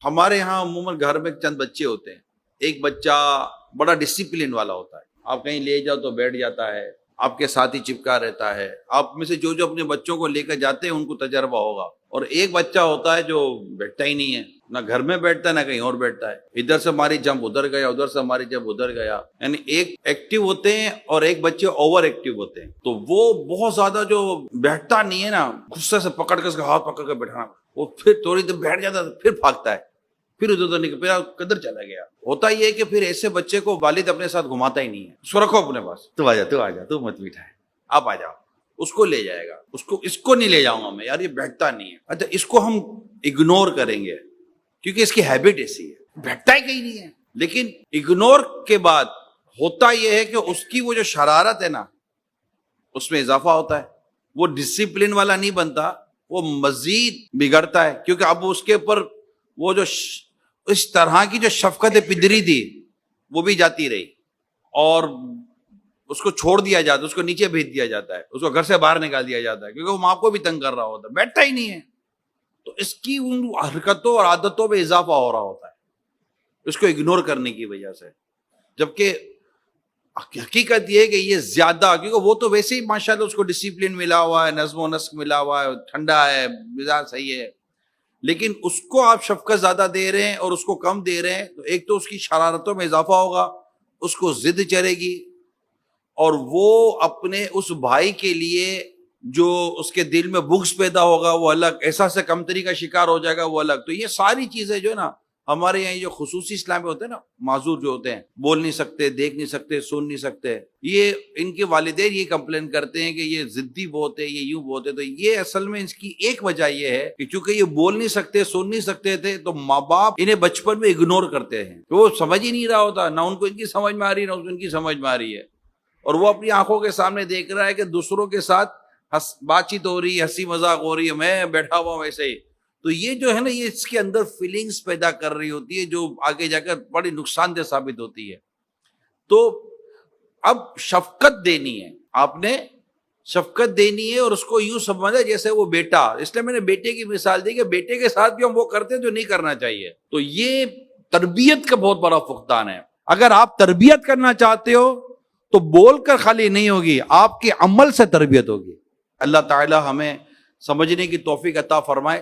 ہمارے ہاں عموماً گھر میں چند بچے ہوتے ہیں. ایک بچہ بڑا ڈسپلن والا ہوتا ہے، آپ کہیں لے جاؤ تو بیٹھ جاتا ہے، آپ کے ساتھ ہی چپکا رہتا ہے. آپ میں سے جو اپنے بچوں کو لے کر جاتے ہیں ان کو تجربہ ہوگا. اور ایک بچہ ہوتا ہے جو بیٹھتا ہی نہیں ہے، نہ گھر میں بیٹھتا ہے نہ کہیں اور بیٹھتا ہے. ادھر سے ہماری جمپ ادھر گیا، ادھر سے ہماری جمپ ادھر گیا. یعنی ایک ایکٹیو ہوتے ہیں اور ایک بچے اوور ایکٹیو ہوتے ہیں. تو وہ بہت زیادہ جو بیٹھتا نہیں ہے نا، غصے سے پکڑ کے اس کا ہاتھ پکڑ کے بیٹھانا، وہ پھر تھوڑی دیر بیٹھ جاتا ہے پھر بھاگتا ہے، پھر ادھر نکل پھر کدھر چلا گیا. ہوتا یہ ہے کہ پھر ایسے بچے کو والد اپنے ساتھ گھماتا ہی نہیں ہے. اس کو رکھو اپنے پاس، تو آ جا تو مت بیٹھا ہے، آپ آ جاؤ. اس کو لے جائے گا، اس کو نہیں لے جاؤں گا میں، یار یہ بیٹھتا نہیں ہے. اچھا اس کو ہم اگنور کریں گے کیونکہ اس کی ہیبٹ ایسی ہے، بیٹھتا ہی کہیں نہیں ہے. لیکن اگنور کے بعد ہوتا یہ ہے کہ اس کی وہ جو شرارت ہے نا اس میں اضافہ ہوتا ہے. وہ ڈسپلن والا نہیں بنتا، وہ مزید بگڑتا ہے. کیونکہ اب اس کے اوپر وہ جو اس طرح کی جو شفقت پدری تھی وہ بھی جاتی رہی، اور اس کو چھوڑ دیا جاتا ہے، اس کو نیچے بھیج دیا جاتا ہے، اس کو گھر سے باہر نکال دیا جاتا ہے کیونکہ وہ ماں کو بھی تنگ کر رہا ہوتا ہے، بیٹھتا ہی نہیں ہے. تو اس کی ان حرکتوں اور عادتوں میں اضافہ ہو رہا ہوتا ہے اس کو اگنور کرنے کی وجہ سے. جبکہ حقیقت یہ ہے کہ یہ زیادہ، کیونکہ وہ تو ویسے ہی ماشاءاللہ اس کو ڈسپلن ملا ہوا ہے، نظم و نسق ملا ہوا ہے، ٹھنڈا ہے، مزاج صحیح ہے. لیکن اس کو آپ شفقت زیادہ دے رہے ہیں اور اس کو کم دے رہے ہیں، تو ایک تو اس کی شرارتوں میں اضافہ ہوگا، اس کو ضد چڑھے گی، اور وہ اپنے اس بھائی کے لیے جو اس کے دل میں بغض پیدا ہوگا وہ الگ، احساس کمتری کا شکار ہو جائے گا وہ الگ. تو یہ ساری چیزیں جو ہے نا ہمارے یہاں جو خصوصی اسلام میں ہوتے ہیں نا، معذور جو ہوتے ہیں، بول نہیں سکتے، دیکھ نہیں سکتے، سن نہیں سکتے، یہ ان کے والدین یہ کمپلین کرتے ہیں کہ یہ ضدی بہت ہے، یہ یوں بہت ہے. تو یہ اصل میں اس کی ایک وجہ یہ ہے کہ چونکہ یہ بول نہیں سکتے، سن نہیں سکتے تھے، تو ماں باپ انہیں بچپن میں اگنور کرتے ہیں. تو وہ سمجھ ہی نہیں رہا ہوتا، نہ ان کو ان کی سمجھ میں آ رہی ہے نہ ان کی سمجھ میں آ رہی ہے. اور وہ اپنی آنکھوں کے سامنے دیکھ رہا ہے کہ دوسروں کے ساتھ بات چیت ہو رہی ہے، ہنسی مذاق ہو رہی ہے، میں بیٹھا ہوا ہوں ویسے ہی. تو یہ جو ہے نا یہ اس کے اندر فیلنگز پیدا کر رہی ہوتی ہے جو آگے جا کر بڑی نقصان دہ ثابت ہوتی ہے. تو اب شفقت دینی ہے، آپ نے شفقت دینی ہے، اور اس کو یوں سمجھا جیسے وہ بیٹا. اس لیے میں نے بیٹے کی مثال دی کہ بیٹے کے ساتھ بھی ہم وہ کرتے ہیں جو نہیں کرنا چاہیے. تو یہ تربیت کا بہت بڑا فقدان ہے. اگر آپ تربیت کرنا چاہتے ہو تو بول کر خالی نہیں ہوگی، آپ کے عمل سے تربیت ہوگی. اللہ تعالی ہمیں سمجھنے کی توفیق عطا فرمائے.